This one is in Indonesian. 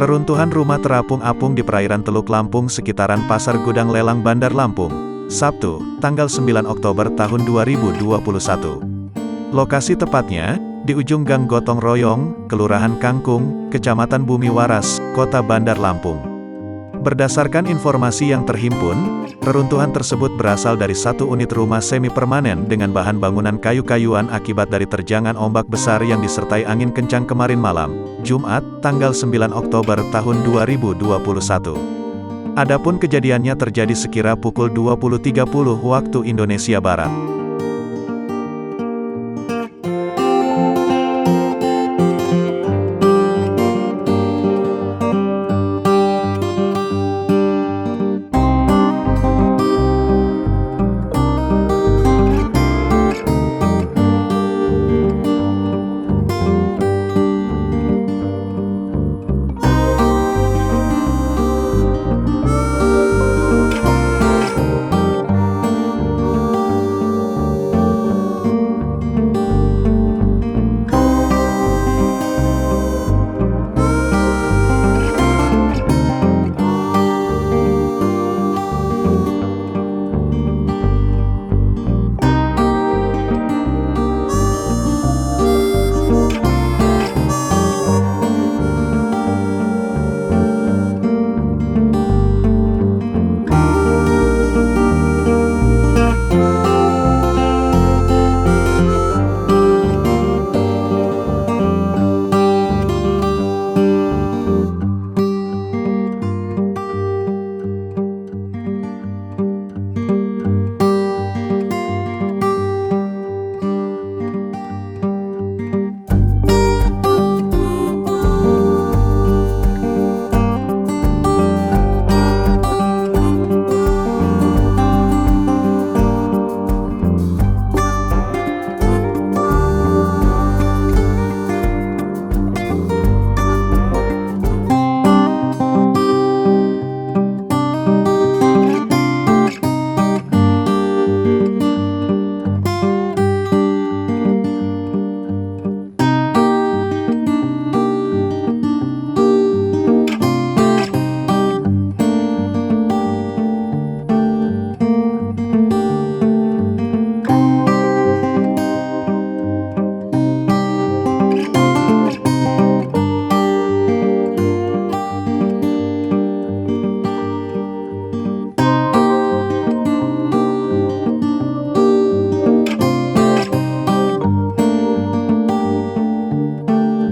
Reruntuhan rumah terapung-apung di perairan Teluk Lampung sekitaran Pasar Gudang Lelang Bandar Lampung, Sabtu, tanggal 9 Oktober tahun 2021. Lokasi tepatnya, di ujung Gang Gotong Royong, Kelurahan Kangkung, Kecamatan Bumi Waras, Kota Bandar Lampung. Berdasarkan informasi yang terhimpun, reruntuhan tersebut berasal dari satu unit rumah semi-permanen dengan bahan bangunan kayu-kayuan akibat dari terjangan ombak besar yang disertai angin kencang kemarin malam, Jumat, tanggal 9 Oktober tahun 2021. Adapun kejadiannya terjadi sekira pukul 20.30 waktu Indonesia Barat.